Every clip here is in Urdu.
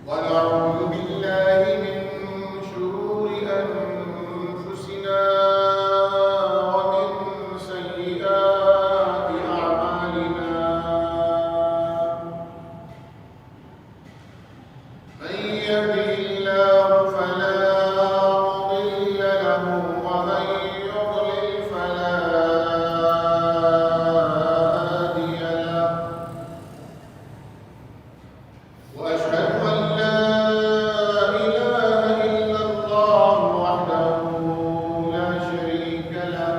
ونعوذ بالله من شرور أنفسنا ومن سيئات أعمالنا من يهده الله فلا مضل له ومن يضلل فلا هادي له وأشهد أن لا إله إلا الله وحده لا شريك له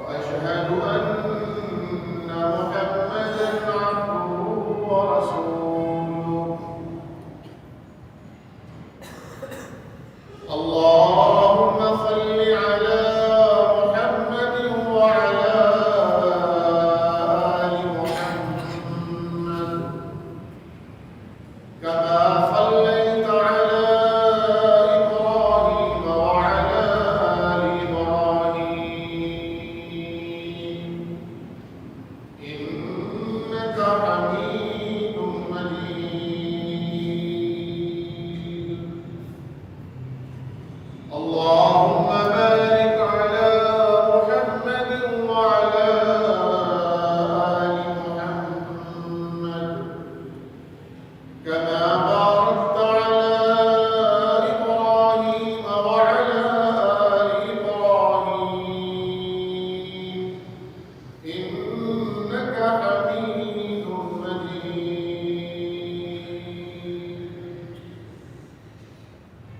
وأشهد أن محمدا عبده ورسوله اللهم صل على محمد وعلى آل محمد كما صليت على إبراهيم وعلى آل إبراهيم إنك حميد مجيد اللهم بارك على محمد وعلى آل محمد كما باركت على إبراهيم وعلى آل إبراهيم إنك حميد مجيد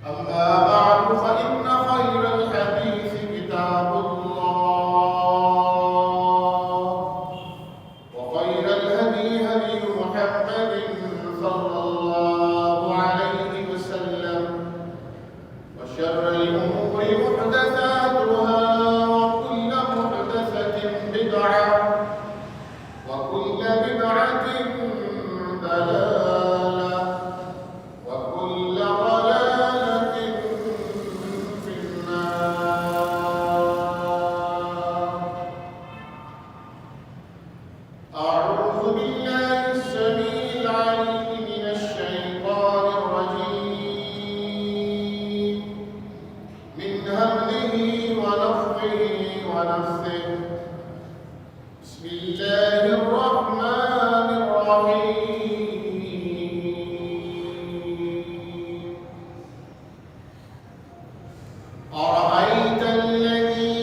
أما بعد فإن خير الحديث كتاب الله وخير الهدي هدي محمد صلى الله عليه وسلم وشر الأمور محدثاتها وكل محدثة بدعة وكل بدعة ضلالة وكل ضلالة في النار أعوذ بالله السميع العليم من الشيطان الرجيم من همزه ونفخه ونفثه بسم الله الرحمن الرحيم أرأيت الذي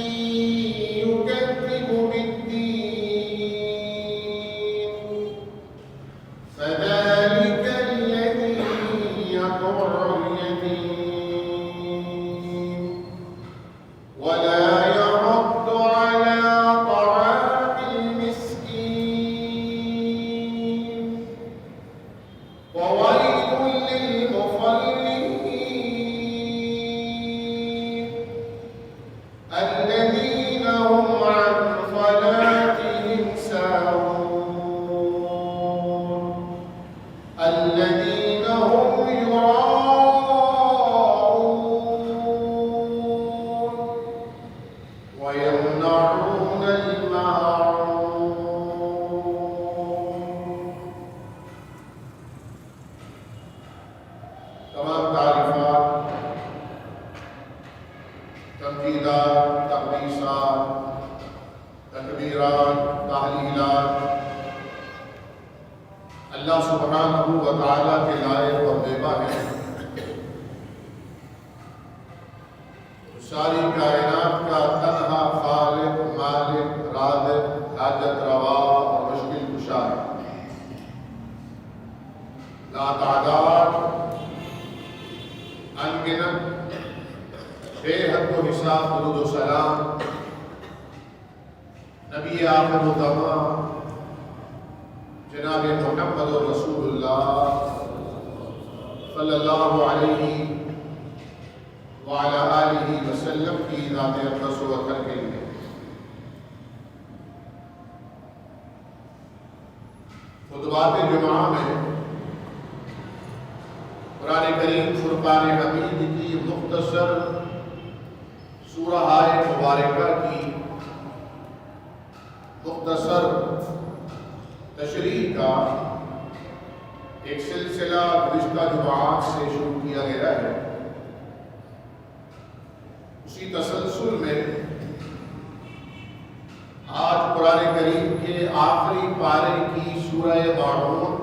يكذب بالدين فذلك الذي يدع اليتيم ولا يحض على طعام المسكين وويل للمصلين الذين هم عن صلاتهم ساهون الذين هم يراءون ويمنعون الماعون. تمام تعریفات، تمجیدات، تقدیسات، تکبیرات، تحلیلات اللہ سبحانہ و تعالیٰ کے لائق اور بیبہ ہیں. ساری کائنات کا تنہا خالق، مالک، رازق، حاجت روا اور مشکل کشا ہے. لا تعداد، انگنت، بے حد و حساب درود و سلام نبی آخر الزمان جناب محمد رسول اللہ صلی اللہ علیہ وعلی آلہ وسلم کی ذات اقدس و اطہر کے لیے. خطبات جمعہ میں قرآن کریم فرقان حمید کی مختصر سورہ مبارکہ کی مختصر تشریح کا ایک سلسلہ گزشتہ جمعات سے شروع کیا گیا ہے، اسی تسلسل میں آج قرآن کریم کے آخری پارے کی سورہ ماعون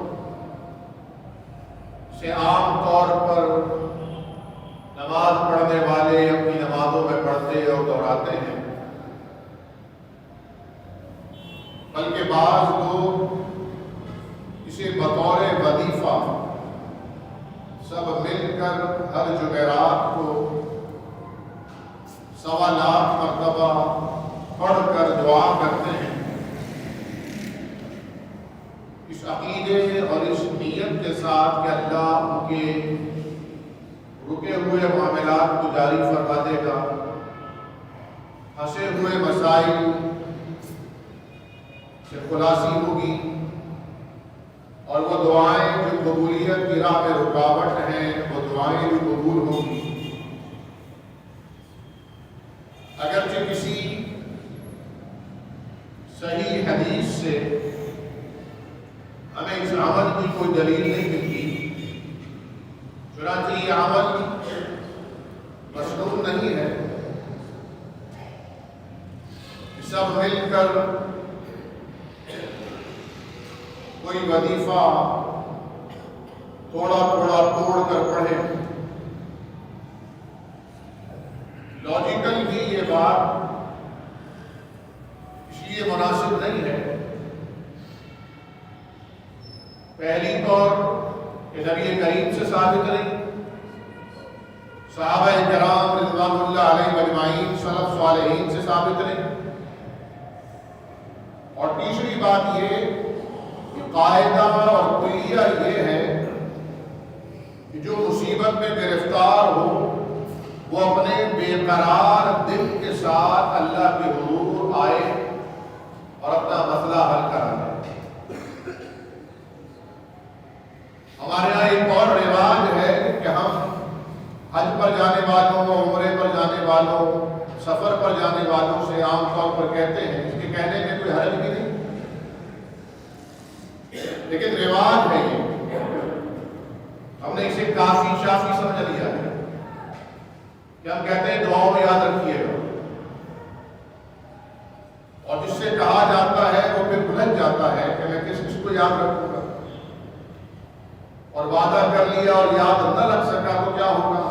سے عام طور پر نماز پڑھنے والے اپنی نمازوں میں پڑھتے اور دہراتے ہیں، بلکہ بعض لوگ اسے بطور وظیفہ سب مل کر ہر جمعرات کو 1.25 لاکھ مرتبہ پڑھ کر دعا کرتے ہیں، اس عقیدے اور اس نیت کے ساتھ کہ اللہ ان کے رکے ہوئے معاملات کو جاری فرما دے گا، پھنسے ہوئے مسائل سے خلاصی ہوگی، اور وہ دعائیں جو قبولیت کی راہ میں رکاوٹ ہیں وہ دعائیں بھی قبول ہوں گی۔ اگرچہ کسی صحیح حدیث سے ہمیں اس عمل کی کوئی دلیل نہیں ملتی، چنانچہ یہ عمل مسنون نہیں ہے، سب مل کر کوئی وظیفہ تھوڑا تھوڑا توڑ کر پڑھے۔ لاجیکل بھی یہ بات اس لیے مناسب نہیں ہے، پہلی طور کہ نبی کریم سے ثابت نہیں، صحابہ کرام رضوان اللہ علیہ اجمعین سلف صالحین سے ثابت نہیں، اور تیسری بات یہ قاعدہ اور کلیہ یہ ہے کہ جو مصیبت میں گرفتار ہو وہ اپنے بے قرار دل کے ساتھ اللہ کے حضور آئے اور اپنا مسئلہ حل کرا لے۔ ہمارے یہاں ایک اور رواج ہے کہ ہم حج پر جانے والوں، عمرے پر جانے والوں، سفر پر جانے والوں سے عام طور پر کہتے ہیں، اس کے کہنے میں کوئی حرج بھی نہیں، لیکن رواج ہے یہ، ہم نے اسے کافی شافی سمجھ لیا ہے کہ ہم کہتے ہیں دعاؤں میں یاد رکھیے گا، اور جس سے کہا جاتا ہے وہ پھر بھول جاتا ہے کہ میں کس کو یاد رکھوں گا، اور وعدہ کر لیا اور یاد نہ رکھ سکا تو کیا ہوگا۔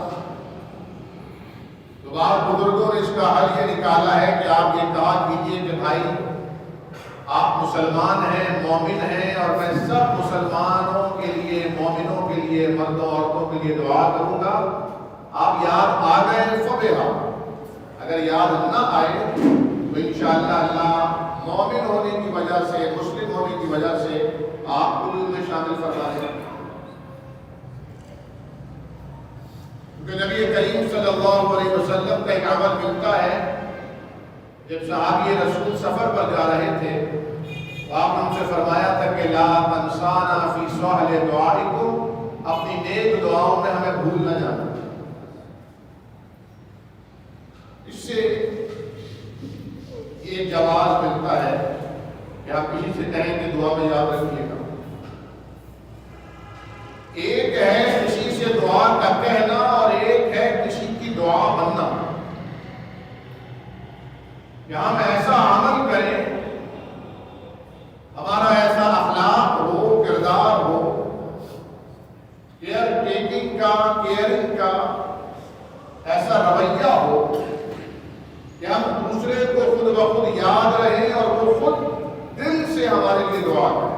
تو بعض بزرگوں نے اس کا حل یہ نکالا ہے کہ آپ یہ کہا کیجئے کہ بھائی آپ مسلمان ہیں، مومن ہیں، اور میں سب مسلمانوں کے لیے، مومنوں کے لیے، مردوں عورتوں کے لیے دعا کروں گا، آپ یاد آ گئے فبہا، اگر یاد نہ آئے تو انشاءاللہ اللہ مومن ہونے کی وجہ سے، مسلم ہونے کی وجہ سے آپ کو بھی ان میں شامل فرما دیں۔ کیونکہ نبی کریم صلی اللہ علیہ وسلم کا ایک عمل ملتا ہے، جب صحابی رسول سفر پر جا رہے تھے تو آپ نے ان سے فرمایا تھا کہ لا تنسانا فی سہل دعائکم، اپنی نیک دعاؤں میں ہمیں بھول نہ جانا۔ اس سے یہ جواز ملتا ہے کہ آپ کسی سے کہیں کہ دعا میں یاد رکھیے گا۔ ایک ہے کسی سے دعا کا کہنا اور ایک ہے کسی کی دعا بننا، کہ ہم ایسا عمل کریں، ہمارا ایسا اخلاق ہو، کردار ہو، کیئر ٹیکنگ کا، کیئرنگ کا ایسا رویہ ہو کہ ہم دوسرے کو خود بخود یاد رہیں اور وہ خود دل سے ہمارے لیے دعا کریں۔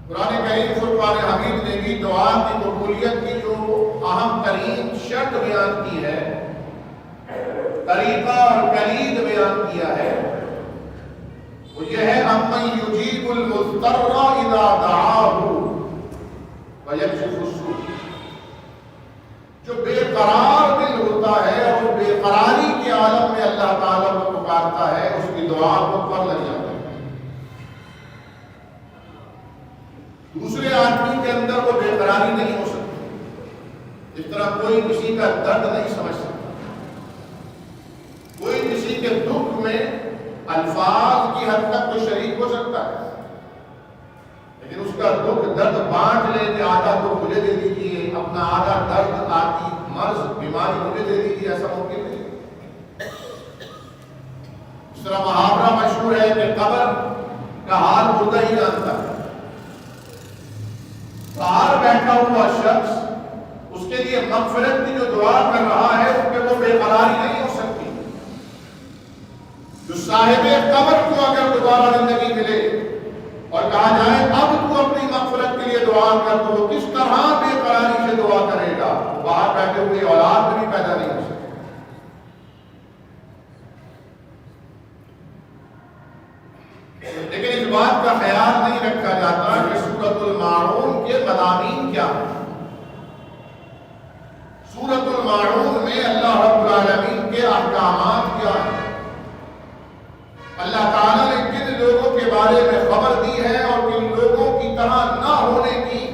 قرآن کریم فرقان حمید نے بھی دعا کی قبولیت کی جو اہم ترین شرط بیان کی ہے، طریقہ اور کلید بیان کیا ہے، وہ یہ ہے امن یجیب المضطر اذا دعاہ ویکشف السوء، جو بے قرار دل ہوتا ہے اور بے قراری کے عالم میں اللہ تعالیٰ کو پکارتا ہے، اس کی دعا کو پر لگ جاتا ہے۔ دوسرے آدمی کے اندر وہ بے قراری نہیں ہو سکتی، اس طرح کوئی کسی کا درد نہیں سمجھ سکتا، کوئی کسی کے دکھ میں الفاظ کی حد تک تو شریک ہو سکتا ہے، لیکن اس کا دکھ درد بانٹ لے کہ آدھا دکھ مجھے دے دیجیے، اپنا آدھا درد آتی مرض بیماری مجھے دے دیجیے، ایسا ممکن نہیں۔ اس طرح محاورہ مشہور ہے کہ قبر کا حال مردہ ہی جانتا ہے۔ باہر بیٹھا ہوا شخص اس کے لیے مغفرت کی جو دعا کر رہا ہے اس پہ وہ بے قراری نہیں ہو سکتی۔ جو صاحب قبر کو اگر دوبارہ زندگی ملے اور کہا جائے اب تو اپنی مغفرت کے لیے دعا کر، تو وہ کس طرح بے قراری سے دعا کرے گا؟ باہر بیٹھے ہوئے اولاد بھی پیدا نہیں ہو سکتی۔ لیکن اس بات کا خیال نہیں رکھا جاتا کہ سورۃ الماعون کے مضامین کیا ہیں۔ سورۃ الماعون میں اللہ رب العالمین کے احکامات کیا ہیں؟ اللہ تعالیٰ نے کن لوگوں کے بارے میں خبر دی ہے اور کن لوگوں کی طرح نہ ہونے کی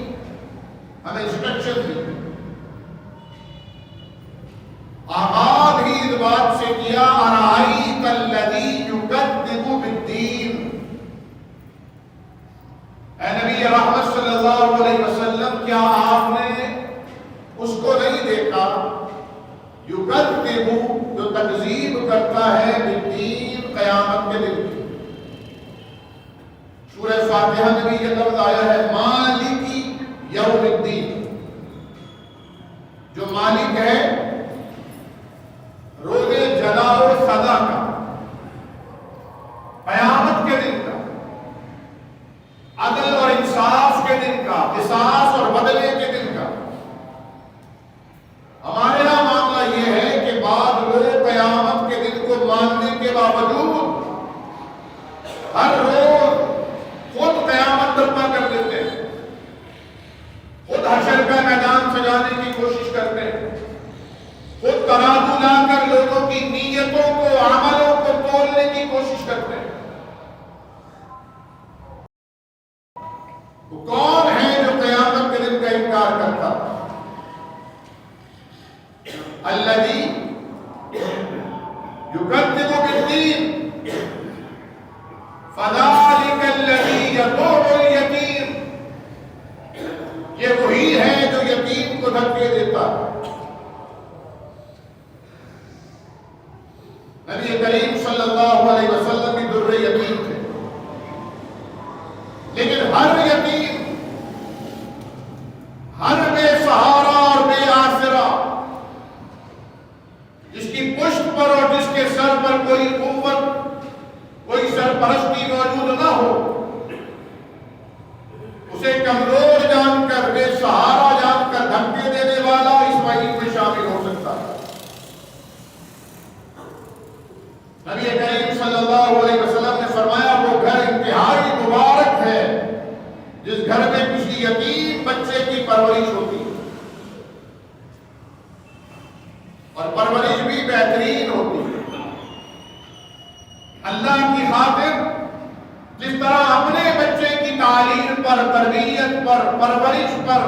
ہمیں انسٹرکشن دی۔ آغاز ہی اس بات سے کیا ارائیت الذی یکذب بالدین، اے نبی رحمت صلی اللہ علیہ وسلم کیا آپ نے اس کو نہیں دیکھا یکذب جو تکذیب کرتا ہے بالدین قیامت کے دن کی۔ سورہ فاتحہ میں بھی یہ لفظ آیا ہے مالکی یوم الدین، جو مالک ہے روز جزا و سزا کا، قیامت کے دن کا، عدل اور انصاف کے دن کا، قصاص اور بدلے کے دن کا۔ ہمارے یہاں معاملہ یہ ہے کہ بعض لوگ قیامت کے دن کو ماننے کے باوجود ہر روز خود قیامت برپا کر دیتے ہیں، خود حشر کا میدان سجانے کی کوشش کرتے ہیں، خود ترازو لا کر لوگوں کی نیتوں کو عملوں کو تولنے کی کوشش کرتے ہیں۔ وہ کون ہے جو قیامت کے دن کا انکار کرتا؟ الذی یکذب بالدین فذلک الذی یدع الیتیم، یہ وہی ہے جو یتیم کو دھکے دیتا ہے۔ نبی کریم صلی اللہ علیہ وسلم بھی در یتیم تھے، لیکن ہر یتیم، ہر بے سہارا اور بے آسرا جس کی پشت پر اور جس کے سر پر کوئی قوت، کوئی سرپرستی موجود نہ ہو، اسے کمزور جان کر، بے سہارا جان کر دھکے دینے والا اس وعید میں شامل ہو سکتا ہے۔ نبی کریم صلی اللہ علیہ وسلم نے فرمایا وہ گھر انتہائی مبارک ہے جس گھر میں کسی یتیم بچے کی پرورش ہوتی ہے، اور پرورش بھی بہترین ہوتی ہے۔ اللہ کی خاطر جس طرح اپنے بچے کی تعلیم پر، تربیت پر، پرورش پر،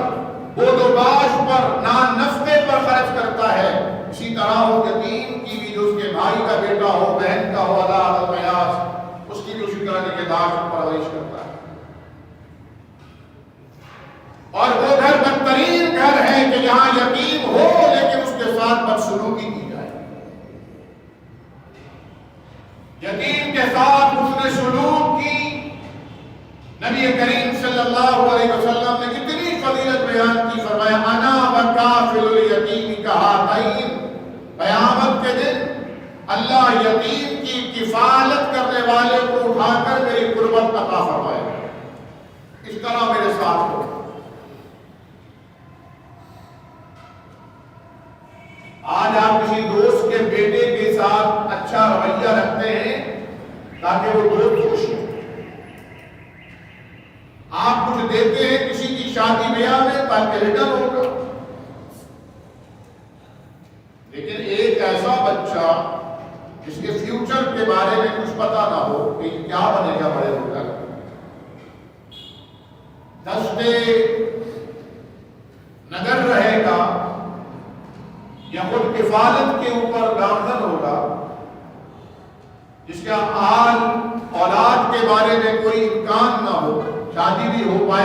بود و باش پر، نان نفقے پر خرچ کرتا ہے، اسی طرح وہ یتیم کی بھی، جو اس کے بھائی کا بیٹا ہو، بہن کا ہو، اللہ القیاس، اس کی بھی اسی طرح نگہداشت اور پرورش کرتا ہے۔ اور وہ گھر بدترین گھر ہے کہ جہاں یتیم ہو لیکن اس کے ساتھ بدسلوکی کی جائے، یتیم کے ساتھ حسن سلوک کی۔ نبی کریم صلی اللہ علیہ وسلم نے اتنی فضیلت بیان کی، فرمایا انا وکافل الیتیم کہاتین، قیامت کے دن اللہ یتیم کی کفالت کرنے والے کو اٹھا کر میری قربت عطا فرمائے گا، اس طرح میرے ساتھ ہو۔ آج آپ کسی دوست کے بیٹے کے ساتھ اچھا رویہ رکھتے ہیں تاکہ وہ دوست خوش ہو، آپ کچھ دیتے ہیں کسی کی شادی بیاہ میں تاکہ ریٹرن ہوگا، لیکن ایک ایسا بچہ جس کے فیوچر کے بارے میں کچھ پتا نہ ہو کہ کیا بنے گا بڑے ہو کر، دستے نگر رہے گا یا خود کفالت کے اوپر گامزن ہوگا، جس کا حال اولاد کے بارے میں کوئی امکان نہ ہو، شادی بھی ہو پائے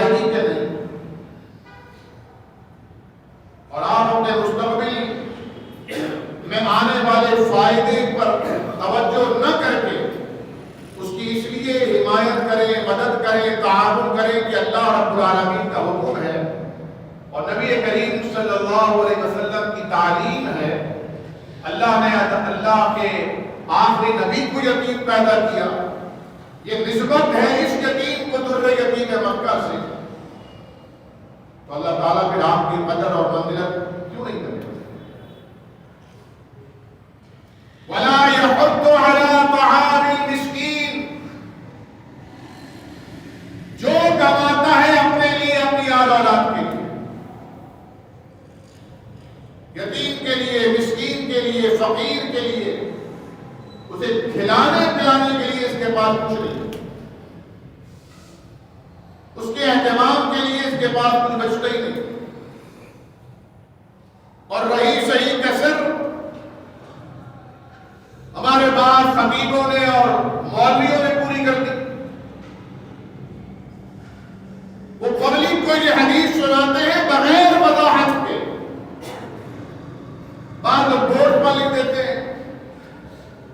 کریں، تعاون کریں کہ اللہ رب العالمین کا حکم ہے اور نبی کریم صلی اللہ علیہ وسلم کی تعلیم ہے. اللہ نے اللہ کے آخری نبی کو یتیم پیدا کیا. یہ نسبت ہے اس یتیم کو در یتیم مکہ سے. تو اللہ تعالیٰ پھر آپ کی قدر اور منزلت کیوں نہیں کرے؟ وَلَا يَحُضُّ عَلَىٰ طَعَامِ الْمِسْكِينِ. جو کماتا ہے اپنے لیے، اپنی آل اولاد کے لیے، یتیم کے لیے، مسکین کے لیے، فقیر کے لیے، اسے کھلانے پلانے کے لیے اس کے پاس کچھ نہیں، اس کے اہتمام کے لیے اس کے پاس کچھ بچتا ہی نہیں. اور رہی صحیح کسر ہمارے بعض خطیبوں نے اور مولویوں نے پوری کر دی. وہ پبلک کو یہ حدیث سناتے ہیں بغیر وضاحت کے. بعض لوگ بورڈ پر لکھ دیتے ہیں،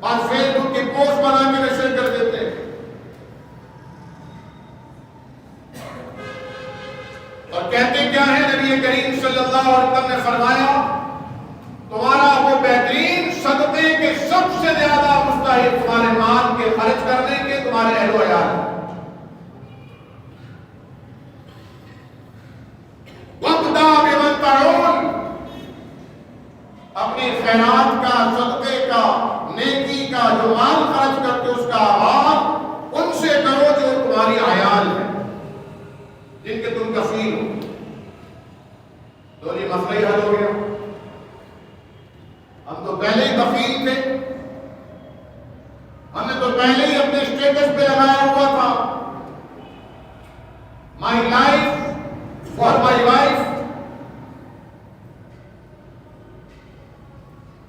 بعض فیس بک کی پوسٹ بنا کے نشر کر دیتے ہیں، اور کہتے کیا ہے؟ نبی کریم صلی اللہ علیہ وسلم نے فرمایا تمہارا وہ بہترین صدقے کے سب سے زیادہ مستحق تمہارے مال کے خرچ کرنے کے تمہارے اہل و عیال. وَابْدَأْ بِمَنْ تَعُولُ. اپنی خیرات کا، صدقے کا، نیکی کا جو مال خرچ کرتے اس کا آغاز ان سے کرو جو تمہاری عیال ہیں، جن کے تم کفیل ہو. تو یہ مسئلہ ہی حل ہو گیا. ہم تو پہلے ہی بخیل تھے، ہم نے تو پہلے ہی اپنے اسٹیٹس پہ لگایا ہوا تھا my life for my wife.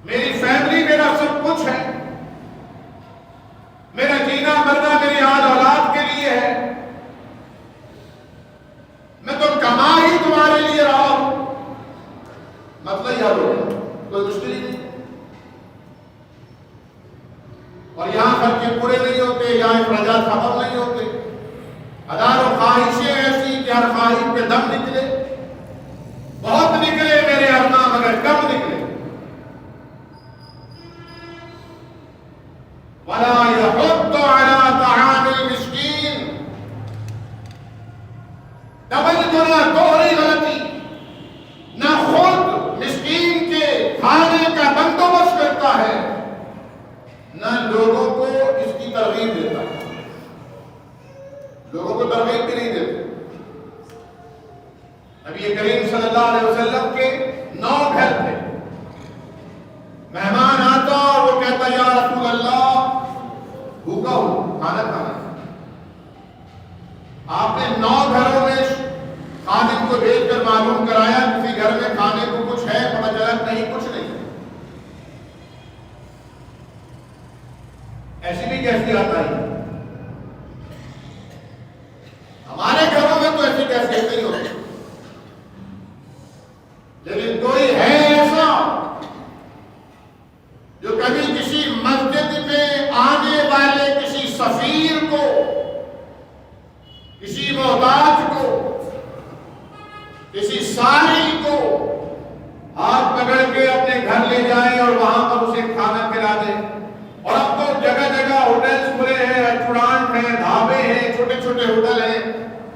میری فیملی میرا سب کچھ ہے، میرا جینا مرنا میری آل اولاد کے لیے ہے، میں تو کما ہی تمہارے لیے رہا ہوں. مطلب یہ حل ہو گیا، کوئی مشکل ہی نہیں. اور یہاں خرچے پورے نہیں ہوتے، یہاں اخراجات ختم نہیں ہوتے. ہزاروں خواہشیں ایسی کہ ہر خواہش پہ دم نکلے. بہت نکلے میرے ارنا مگر کم نکلے. وَلَا يَحُضُّ عَلَىٰ طَعَامِ الْمِسْكِينِ. ڈبل گناہ، دوہری غلطی. نہ خود مسکین کے کھانے کا بندوبست کرتا ہے، نہ لوگوں کو اس کی ترغیب دیتا ہے. لوگوں کو ترغیب بھی نہیں دیتے. نبی کریم صلی اللہ علیہ وسلم کے 9 گھر تھے. مہمان آتا اور وہ کہتا یا رسول اللہ بھوکا ہوں، کھانا کھانا. آپ نے 9 گھروں میں خادم کو بھیج کر معلوم کرایا کسی گھر میں کھانے کو کچھ ہے، پتہ چلا نہیں کچھ نہیں. ایسی بھی کیسی آتا ہے؟ ہمارے گھروں میں تو ایسی کیسی نہیں ہوتی. لیکن کوئی ہے ایسا جو کبھی کسی مسجد میں آنے والے کسی سفیر کو، کسی محتاج کو، کسی سائل کو ہاتھ پکڑ کے اپنے گھر لے جائے اور وہاں پر اسے کھانا کھلا دے. اور اب تو جگہ جگہ ہوٹلز کھلے ہیں، ریسٹورانٹ ہیں، ڈھابے ہیں، چھوٹے چھوٹے ہوٹل ہیں،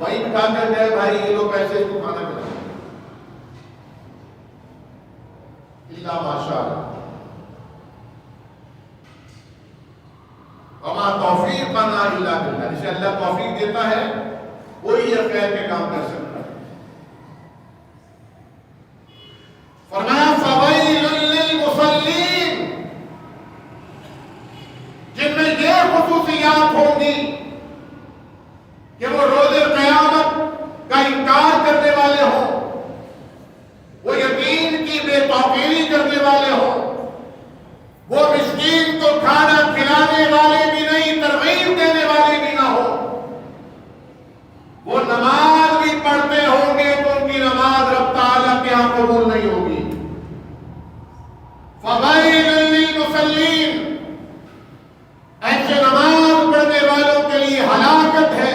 وہیں بٹھا کر گئے بھائی یہ لوگ پیسے کو کھانا کھلائیں. اللہ ماشاء اللہ. وما توفیقنا الا باللہ. جسے اللہ توفیق دیتا ہے وہی یہ خیر کے کام کر سکتا ہے. فرمایا فویل للمصلین. جن میں یہ خصوصیات ہوں گی کہ وہ روز قیامت کا انکار کرنے والے ہوں، وہ یتیم کی بے توقیری کرنے والے ہوں، وہ مسکین کو کھانا کھلانے والے بھی نہیں، ترغیب دینے والے بھی نہ ہوں، وہ نماز بھی پڑھتے ہوں گے تو ان کی نماز رب تعالیٰ کے یہاں قبول نہیں ہوگی. فویل للمصلین. ایسے نماز پڑھنے والوں کے لیے ہلاکت ہے،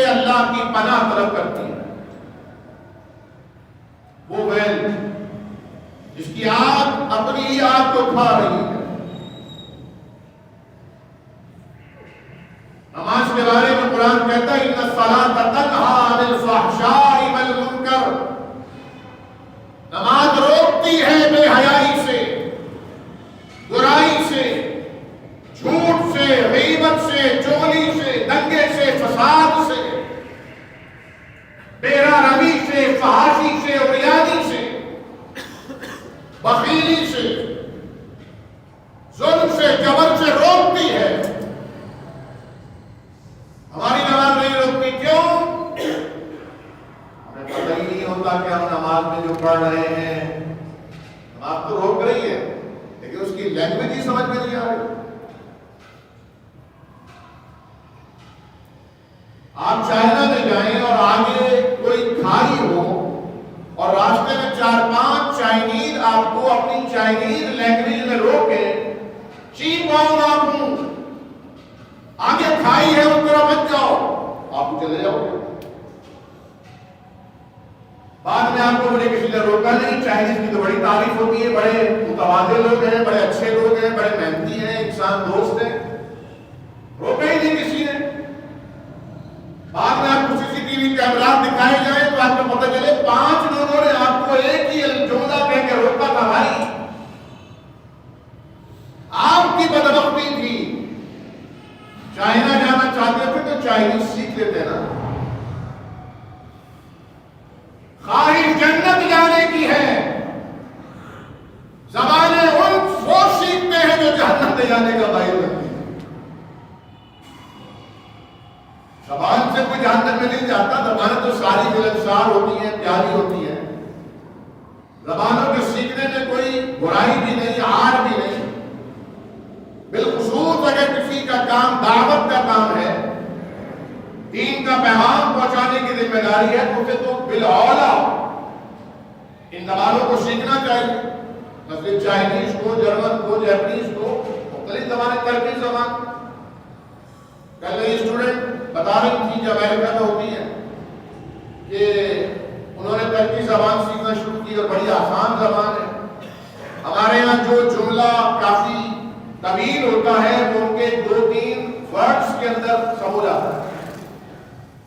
اللہ کی پناہ طلب کرتی ہے. وہ ویل جس کی آگ اپنی ہی آگ کو کھا رہی ہے. نماز کے بارے میں قرآن کہتا ہے ان الصلاۃ تنہی عن الفحشاء والمنکر. نماز روکتی ہے بے حیائی سے، برائی سے، جھوٹ سے، غیبت سے، چغلی سے، دنگے سے، فساد سے، بیرا روی سے، فحاشی سے، عریانی سے، بخیلی سے، ظلم سے، جبر سے روکتی ہے. ہماری نماز نہیں روکتی. کیوں؟ ہمیں پتہ ہی نہیں ہوتا کہ ہم نماز میں جو پڑھ رہے ہیں نماز تو روک رہی ہے لیکن اس کی لینگویج ہی سمجھ میں نہیں آ رہی. آپ چائنا میں جائیں اور آگے کوئی کھائی ہو اور راستے میں 4-5 چائنیز آپ کو اپنی چائنیز لینگویج میں روکے، چی پاؤں آپ ہوں، آگے کھائی ہے اس طرح مت جاؤ، آپ کو چلے جاؤ گے. بعد میں آپ کو مجھے کسی نے روکا نہیں. چائنیز کی تو بڑی تعریف ہوتی ہے، بڑے متواضع لوگ ہیں، بڑے اچھے لوگ ہیں، بڑے محنتی ہیں، انسان دوست ہیں. روکا ہی نہیں کسی نے. بعد میں آپ کو CCTV کیمرات دکھائے جائیں تو آپ کو پتہ چلے 5 لوگوں نے آپ کو ایک ہی جملہ کہہ کے روکا تھا. بھائی آپ کی بدبختی تھی. چائنا جانا چاہتے تھے تو چائنیز سیکھ لیتے نا. خواہش جنت جانے کی ہے، زبانیں وہ سیکھتے ہیں جو جہنم میں جانے کا باعث بنتی ہے. زبان سے کوئی جہنم میں نہیں جاتا. زبانیں تو ساری ملنسار ہوتی ہیں، پیاری ہوتی ہیں. زبانوں کے سیکھنے میں کوئی برائی بھی نہیں، عار بھی نہیں. بالخصوص اگر کسی کا کام دعوت کا کام ہے، دین کا پیغام پہنچانے کی ذمہ داری ہے تو اسے تو بالاولیٰ ان زبانوں کو سیکھنا چاہیے. مثلا چائنیز کو، جرمن کو، جاپنیز کو، مختلف زبانیں، ترکی زبان. کل نئی اسٹوڈنٹ بتا رہی تھی جو امریکہ میں ہوتی ہے کہ انہوں نے ترکی زبان سیکھنا شروع کی اور بڑی آسان زبان ہے. ہمارے یہاں جو جملہ کافی طویل ہوتا ہے وہ ان کے 2-3 ورڈز کے اندر سمو جاتا ہے.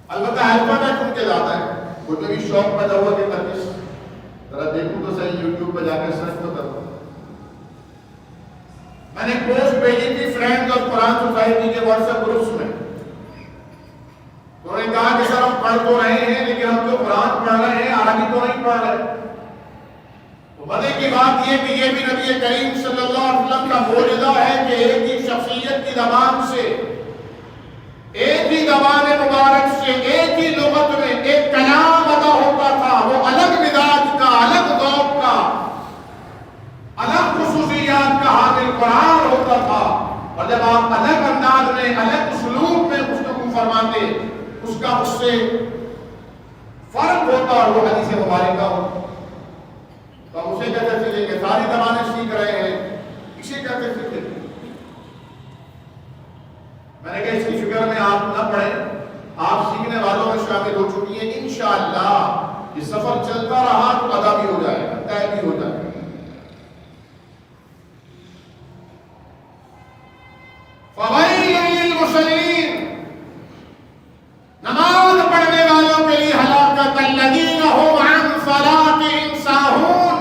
البتہ الفابیٹ ان کے زیادہ ہے. مجھے بھی شوق پیدا ہوا کہ ترکی ذرا دیکھوں تو صحیح، یوٹیوب پہ جا کے سرچ تو کروں. میں نے پوسٹ بھیجی تھی فرینڈز آف قرآن سوسائٹی کے واٹس ایپ گروپس میں. انہوں نے کہا کہ سر ہم پڑھ تو رہے ہیں لیکن ہم تو قرآن پڑھ رہے ہیں، عربی تو نہیں پڑھ رہے. تو مزے کی بات یہ کہ یہ بھی نبی کریم صلی اللہ علیہ وسلم کا معجزہ ہے کہ ایک ہی شخصیت کی زبان سے، ایک ہی زبان مبارک سے، ایک ہی لغت میں ایک کلام ادا ہوتا تھا. وہ الگ مزاج کا، الگ ذوق کا، الگ خصوصیات کا حامل قرآن ہوتا تھا. اور جب آپ الگ انداز میں، الگ اسلوب میں گفتگو فرماتے، اس کا اس سے فرق ہوتا اور وہ حدیث مبارکہ ہوتا. تو ہم اسے کہتے سیکھیں گے. ساری زبانیں سیکھ رہے ہیں، اسے کہتے سیکھیں. میں نے کہا اس کی فکر میں آپ نہ پڑیں، آپ سیکھنے والوں میں شامل ہو چکی ہیں. انشاءاللہ یہ سفر چلتا رہا تو ادا بھی ہو جائے گا، طے بھی ہو جائے گا. فویل للمصلین، نماز پڑھنے والوں کے لیے ہلاکت. الذین هم عن صلاتهم ساہون،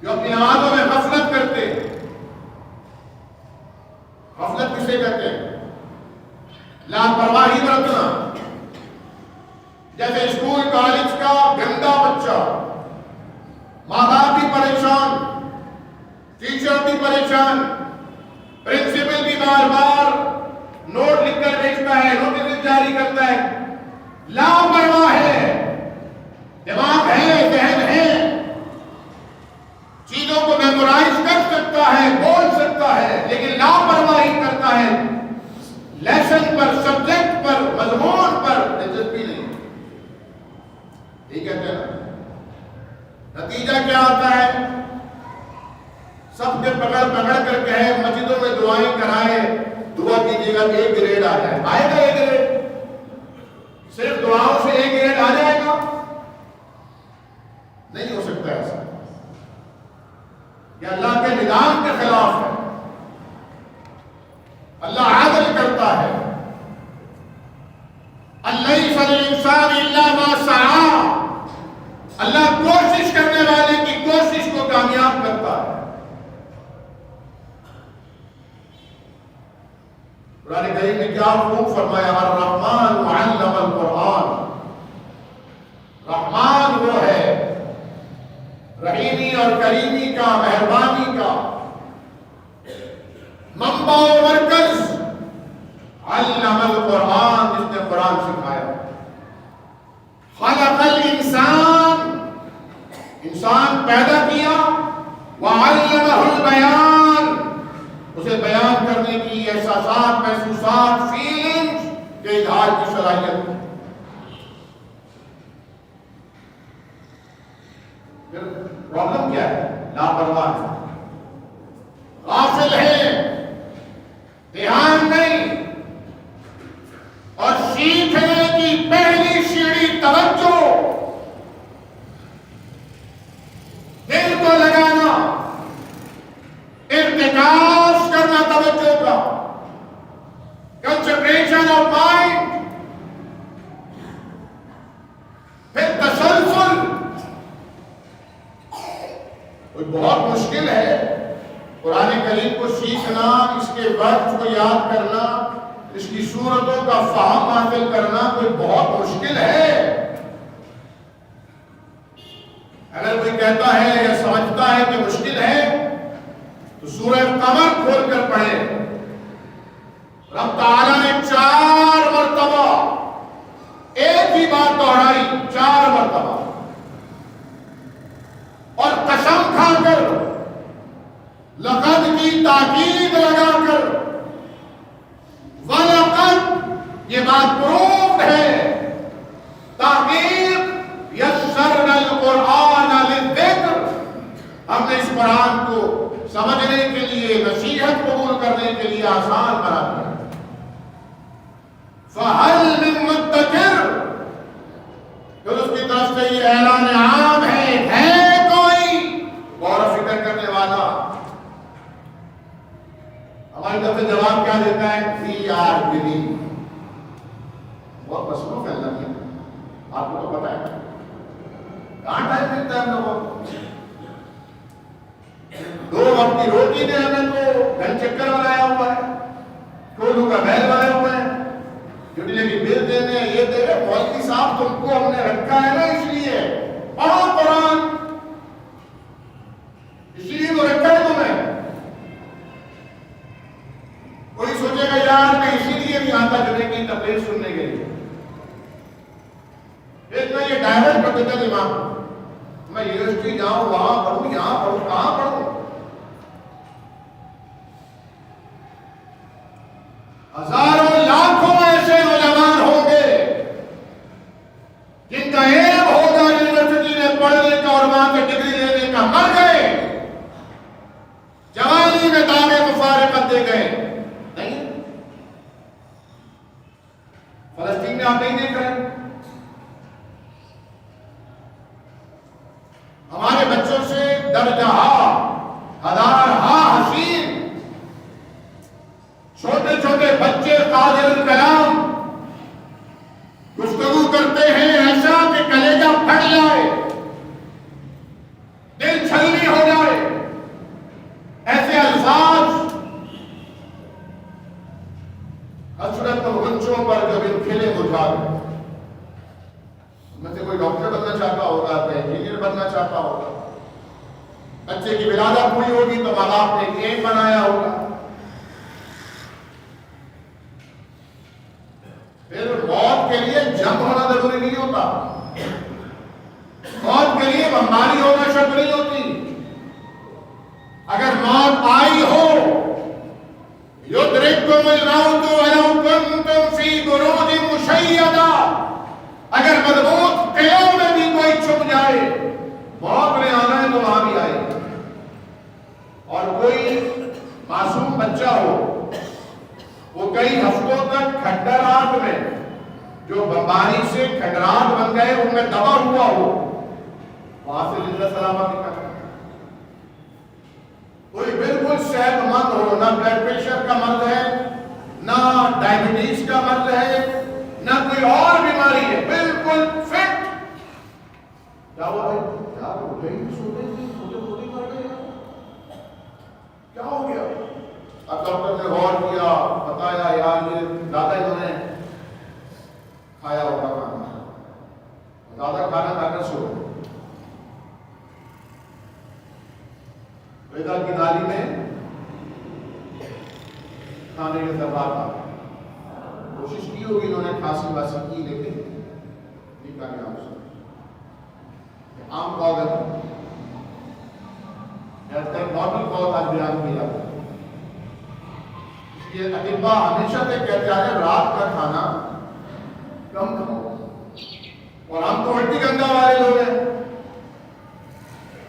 جو اپنی نمازوں میں غفلت کرتے. غفلت کسے کہتے ہیں؟ لاپرواہی برتنا. جیسے اسکول کالج کا گندا بچہ، ماں باپ بھی پریشان، ٹیچر بھی پریشان، پرنسپل بھی بار بار نوٹ لکھ کر بھیجتا ہے، نوٹس جاری کرتا ہے. لاپرواہ ہے، دماغ ہے، ذہن ہے، چیزوں کو میمورائز کر سکتا ہے، بول سکتا ہے، لیکن لاپرواہی کرتا ہے. لیسن پر، سبجیکٹ پر، مضمون پر دلچسپی نہیں. ٹھیک ہے نا؟ نتیجہ کیا آتا ہے؟ سب کے پکڑ کر کہے مسجدوں میں دعائیں کرائے، دعا کیجیے گا A گریڈ آ جائے. آئے گا A گریڈ؟ صرف دعاؤں سے ایک گریڈ آ جائے گا؟ نہیں ہو سکتا ایسا. یہ اللہ کے نظام کے خلاف ہے. اللہ عادل کرتا ہے. لیس للانسان الا ما سعى. اللہ کوشش کرنے والے کی کوشش کو کامیاب کرتا ہے. قرآن کریم نے کیا خوب فرمایا، الرحمن علم القرآن. رحمان وہ ہے رحیمی اور کریمی کا، مہربانی کا منبع و مرکز. علم القرآن، جس نے قرآن سکھایا. خلق الانسان، انسان پیدا کیا. وعلمہ البیان، اسے بیان کرنے کی احساسات، محسوسات، فیلنگز کے اظہار کی صلاحیت. پھر پرابلم کیا ہے؟ لاپرواہ ہے، غافل ہے، دھیان نہیں. اور سیکھنے کی پہلی سیڑھی توجہ، دل کو لگانا، ارتکاز کرنا توجہ کا، کنسنٹریشن آف مائنڈ. پھر تسلسل. کوئی بہت مشکل ہے قرآن کریم کو سیکھنا، اس کے وقت کو یاد کرنا، اس کی صورتوں کا فہم حاصل کرنا کوئی بہت مشکل ہے. اگر کوئی کہتا ہے یا سمجھتا ہے کہ مشکل ہے تو سورہ قمر کھول کر پڑھے. رب تعالیٰ نے 4 مرتبہ ایک ہی بات دہرائی، 4 مرتبہ، اور قسم کھا کر، لقد کی تاکید لگا کر، وَلَقَدْ یہ بات پروف ہے، تحقیق، یسرنا القرآن للذکر، ہم نے اس قرآن کو سمجھنے کے لیے، نصیحت قبول کرنے کے لیے آسان بنا دیا. فَهَلْ مِن مُدَّكِرٍ، پھر اس کی طرف سے یہ اعلان عام ہے کوئی غور و فکر کرنے والا؟ ہماری طرف سے جواب کیا دیتا ہے؟ We are believing. بہت مصروف ہے اللہ کی، آپ کو تو پتا ہے. کہاں ٹائم ملتا ہے ہم لوگوں کو؟ 2 وقت کی روٹی نے ہمیں تو گھر چکر بنایا ہوا ہے، ٹولو کا بیل بنایا ہوا ہے، جٹلے کی بل دینے، یہ دے رہے. مولوی صاحب تم کو ہم نے رکھا ہے نا اس لیے پڑھو قرآن، اس لیے تو رکھا ہے تمہیں. کوئی سوچے گا یار میں اسی لیے نہیں آتا جمعے کی تقریر سننے کے لیے. اتنا یہ ڈائیورٹ کر دیتا دماغ، میں یونیورسٹی جاؤں، وہاں پڑھوں، یہاں پڑھوں، کہاں پڑھوں. ہزاروں لاکھوں ایسے نوجوان ہوں گے جن کا ایب ہوگا یونیورسٹی میں پڑھنے کا اور وہاں سے ڈگری لینے کا، مر گئے، جوانی میں دعوے مفارقت دے گئے. نہیں، فلسطین میں آپ نہیں دیکھ رہے؟ ہمارے بچوں سے درجہ ہزار حسین چھوٹے چھوٹے بچے قادر الکلام گفتگو کرتے ہیں ایسا کہ کلیجہ پھٹ جائے، دل چھلنی ہو جائے. ایسے الفاظ حسرت غنچوں پر جب ان کھلے مرجھا گئے. میں سے کوئی ڈاکٹر بننا چاہتا ہوگا، کوئی انجینئر بننا چاہتا ہوگا، بچے کی ولادت ہوئی ہوگی تو ماں باپ نے کیک بنایا ہوگا. پھر موت کے لیے جنگ ہونا ضروری نہیں ہوتا، موت کے لیے بیماری ہونا شرط نہیں ہوتی. اگر موت آئی ہو، یدرککم الموت ولو کنتم فی بروج مشیدہ، اگر مضبوط قلعوں میں بھی کوئی چھپ جائے، موت نے آنا ہے تو وہاں بھی آئے. اور کوئی معصوم بچہ ہو، وہ کئی ہفتوں تک کھٹر آگ میں جو بمباری سے کھنڈرات بن گئے ان میں دبا ہوا ہو وہاں سے زندہ سلامت نکل کوئی بالکل صحت مند ہو نہ بلڈ پریشر کا مرض ہے نہ ڈائبٹیز کا مرض ہے نہ کوئی اور بیماری ہے بالکل فٹ کیا ہوا بھائی یار اٹھے ہی سوتے کر گئے کیا ہو گیا اب ڈاکٹر نے غور کیا بتایا یار یہ زیادہ انہوں نے کھایا ہوگا کھانا زیادہ کھانا کھا کر سو ادھر کی نالی میں کھانے کے دربار تھا کوشش کی ہوگی انہوں نے کھانسی واسی کی لیکن نہیں کامیاب ہو عام پودے نارمل پود آج بیان کیا یہ اطباء ہمیشہ سے کہتے ہیں رات کا کھانا کم کھاؤ اور ہم تو الٹی گندا والے لوگ ہیں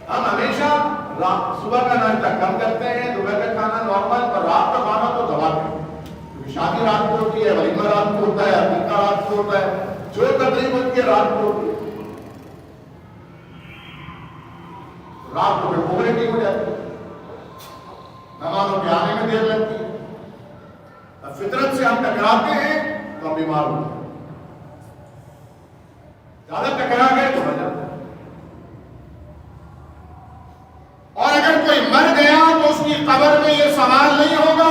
ہم ہمیشہ صبح کا ناشتہ کم کرتے ہیں دوپہر کا کھانا نارمل پر رات کا کھانا تو دباتے ہیں شادی رات کو ہوتی ہے ولیمہ رات کو ہوتا ہے عقیقہ رات کو ہوتا ہے جو تقریب ہوتی ہے رات کو ہوتی ہے رات کو پھر اوورٹنگ ہو جاتی ہے نمازوں کے آنے میں دیر لگتی ہے فطرت سے ہم ٹکراتے ہیں تو ہم بیمار ہوتے ہیں زیادہ ٹکرا گئے تو ہو جاتا ہے اور اگر کوئی مر گیا تو اس کی قبر میں یہ سوال نہیں ہوگا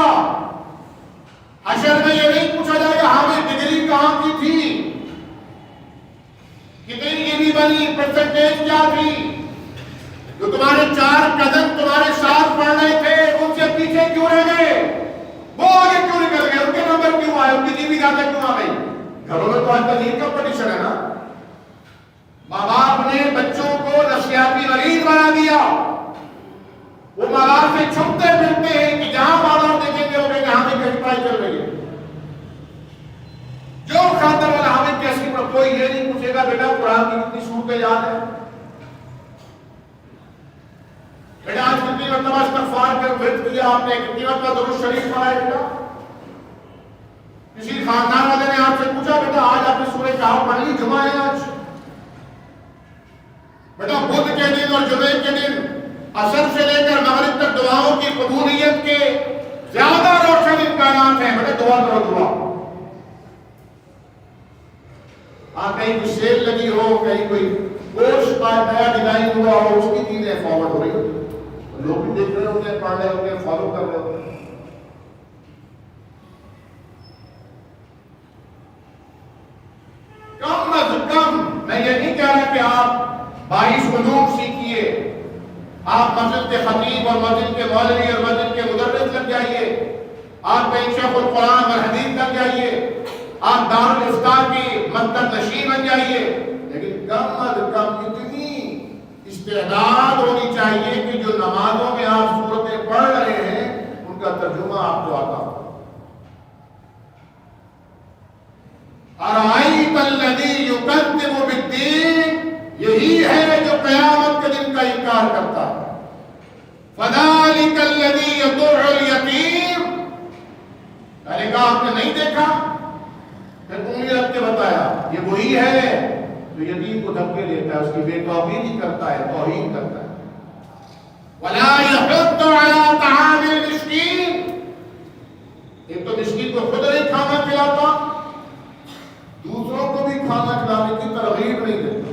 حشر میں یہ نہیں پوچھا جائے گا ہمیں ڈگری کہاں کی تھی کتنی کی بھی بنی پرسنٹیج کیا تھی جو تمہارے 4 قدم تمہارے ساتھ پڑھ رہے تھے ان سے پیچھے کیوں رہ گئے وہ آگے کیوں نکل گئے ان کے نمبر کیوں آئے ان کی ٹی وی زیادہ کیوں آ گئی گھروں میں تو آج تک کمپٹیشن ہے نا ماں باپ نے بچوں کو نفسیاتی مریض بنا دیا وہ ماں باپ سے چھپتے پھرتے ہیں کہ جہاں ماں باپ دیکھیں گے وہ یہاں بھی کہیں پڑھائی چل رہی ہے جو خاطر والا ہمیں کیسی کوئی یہ نہیں پوچھے گا بیٹا قرآن کی کتنی صورتیں یاد ہیں بیٹا آج کتنی مرتبہ استغفار کر ورد کیا آپ نے کتنی مرتبہ درود شریف پڑھا ہے بیٹا کسی خاندان والے نے آپ سے پوچھا بیٹا آج آپ نے سورہ کہف پڑھ لی جمعہ ہے آج بیٹا بدھ کے دن اور جمعے کے دن عصر سے لے کر مغرب تک دعاؤں کی قبولیت کے زیادہ روشن امکانات ہیں بیٹا دعا کرو دعا کہیں کوئی سیل لگی ہو کہیں کوئی گوشت کا نیا ڈیزائن ہوا ہو اس کی چیزیں فارورڈ ہو رہی ہوتی لوگ بھی دیکھ رہے ہوتے ہیں پڑھ رہے ہوتے ہیں فالو کر رہے ہوتے ہیں کم از کم میں یہ نہیں کہہ رہا کہ آپ 22 علوم سیکھیے آپ مسجد کے خطیب اور مسجد کے مولوی اور مسجد کے مدرس لگ جائیے آپ کہیں شیخ القرآن اور حدیث لگ جائیے آپ دارالافتاء کی مکتب نشین بن جائیے لیکن کم از کم اتنی استعداد ہونی چاہیے کہ جو نمازوں میں آپ سورتیں پڑھ رہے ہیں ان کا ترجمہ آپ کو آتا ہو ارائیت الذی یکذب بالدین یہی ہے جو قیامت کے دن کا انکار کرتا ہے فذلک الذی یدع الیتیم میں نے کہا آپ نے نہیں دیکھا پھر انگلی رکھ کے بتایا یہ وہی ہے جو یتیم کو دھکے دیتا ہے اس کی بے توحیدی کرتا ہے توہین کرتا ہے ولا یحض علی طعام المسکین ایک تو مسکین کو خود نہیں کھانا کھلاتا دوسروں کو بھی کھانا کھلانے کی ترغیب نہیں دیتا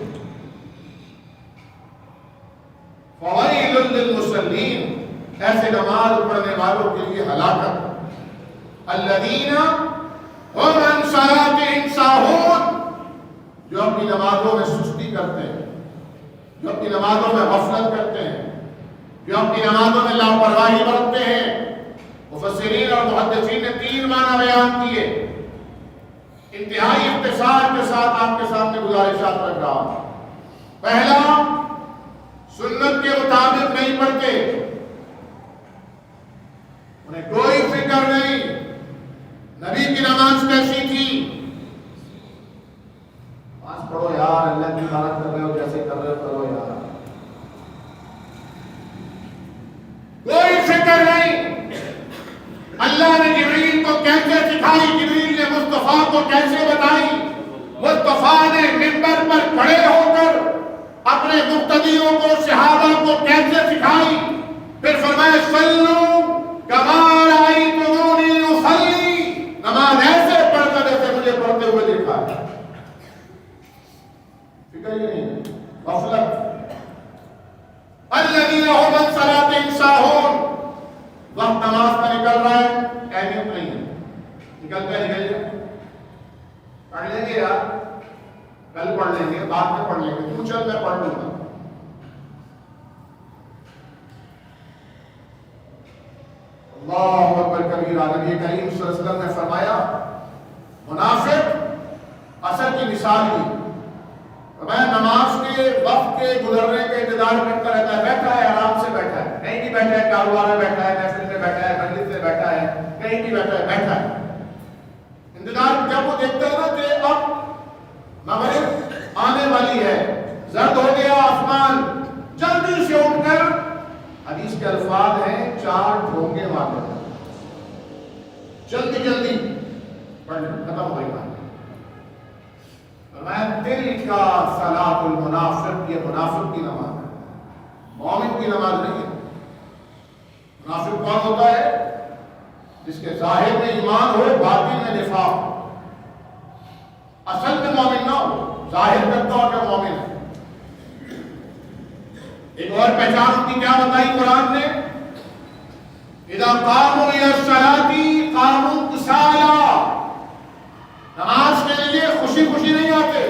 فویل للمصلین ایسے نماز پڑھنے والوں کے لیے ہلاکت الذین هم عن صلاتهم ساہون جو اپنی نمازوں میں سستی کرتے ہیں جو اپنی نمازوں میں غفلت کرتے ہیں جو اپنی نمازوں میں لاپرواہی برتتے ہیں مفسرین اور محدثین نے 3 معنی بیان کیے انتہائی اختصار کے ساتھ آپ کے سامنے گزارشات رکھ رہا ہوں پہلا سنت کے مطابق نہیں پڑھتے انہیں کوئی فکر نہیں نبی کی نماز کیسی تھی نماز پڑھو یار اللہ کی عبادت کر رہے ہو جیسے کر رہے ہو کرو یار کوئی فکر نہیں اللہ نے جبریل کو کیسے سکھائی جبریل نے مصطفیٰ کو کیسے بتائی مصطفیٰ نے منبر پر کھڑے ہو کر اپنے مقتدیوں کو صحابہ کو کیسے سکھائی. پھر فرمایا صلو کما رأیتمونی اصلی، نماز ایسے پڑھتا جیسے مجھے پڑھتے ہوئے دیکھا ہے. فکر ہی نہیں، غفلت. الذین هم عن صلاتهم ساہون، وقت نماز کا نکل رہا ہے، اہمیت نہیں ہے، نکلتا ہے نکل جائے، پڑھ لیں گے یار، کل پڑھ لیں گے، بعد میں پڑھ لیں گے، تو چل میں پڑھ لوں گا. اللہ اکبر کبیرہ. نبی کریم صلی اللہ علیہ وسلم نے فرمایا منافق اثر کی مثال دی. فرمایا نماز کے وقت کے گزرنے کا انتظار کرتا رہتا ہے، بیٹھا ہے، آرام سے بیٹھا ہے، کہیں بھی بیٹھا ہے، کاروبار میں بیٹھا ہے، محفل میں بیٹھا ہے، مجلس میں بیٹھا ہے، کہیں بھی بیٹھا ہے، بیٹھا ہے انتظار. جب وہ دیکھتا ہے نا کہ اب مغرب آنے والی ہے، زرد ہو گیا آسمان، جلدی سے اٹھ کر، حدیث کے الفاظ ہیں 4 ڈھونگے مارنے، جلدی جلدی پڑھنے ختم ہو گئی بات. فرمایا دل کا صلاۃ المنافق، یہ منافق کی نماز ہے، مومن کی نماز نہیں ہے. منافق کون ہوتا ہے؟ جس کے ظاہر میں ایمان ہو، باطن میں نفاق، اصل میں مومن نہ ہو، ظاہر کرتا ہو کہ مومن ہے. ایک اور پہچان ان کی کیا بتائی قرآن نے؟ اذا قاموا الى الصلاة قاموا کسالى، نماز کے لیے خوشی خوشی نہیں آتے،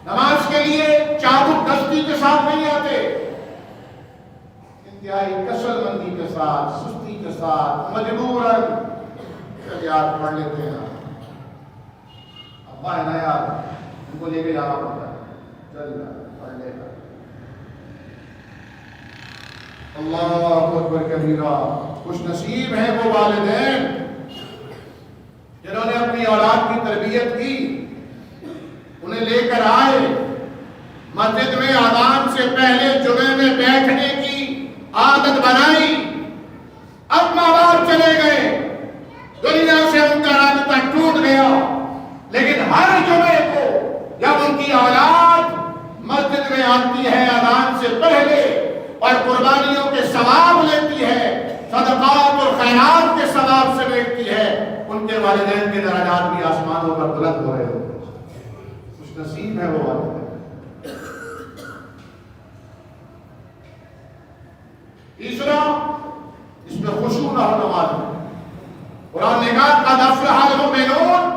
نماز کے لیے چابک دستی کے ساتھ نہیں آتے، انتہائی کسل مندی کے ساتھ، سستی کے ساتھ، مجبوراً. چل یار پڑھ لیتے ہیں، ابا ہے نا یار، ان کو لے کے جانا پڑتا ہے، چل یار پڑھ لے گا. اللہ اکبر کبیرہ. خوش نصیب ہیں وہ والدین جنہوں نے اپنی اولاد کی تربیت کی، انہیں لے کر آئے، مسجد میں اذان سے پہلے جمعے میں بیٹھنے کی عادت بنائی. اب ماں باپ چلے گئے، دنیا سے ان کا رابطہ ٹوٹ گیا، لیکن ہر جمعے کو جب ان کی اولاد مسجد میں آتی ہے اذان سے پہلے اور قربانیوں کے ثواب لیتی ہے، صدقات اور خیرات کے ثواب سے بیٹھتی ہے، ان کے والدین کے درجات بھی آسمانوں پر بلند ہو رہے ہوتے ہیں. خوش نصیب ہے وہ والدین. تیسرا، اس میں خشوع نہ ہو نماز میں. قرآن نے کہا قد افلح المؤمنون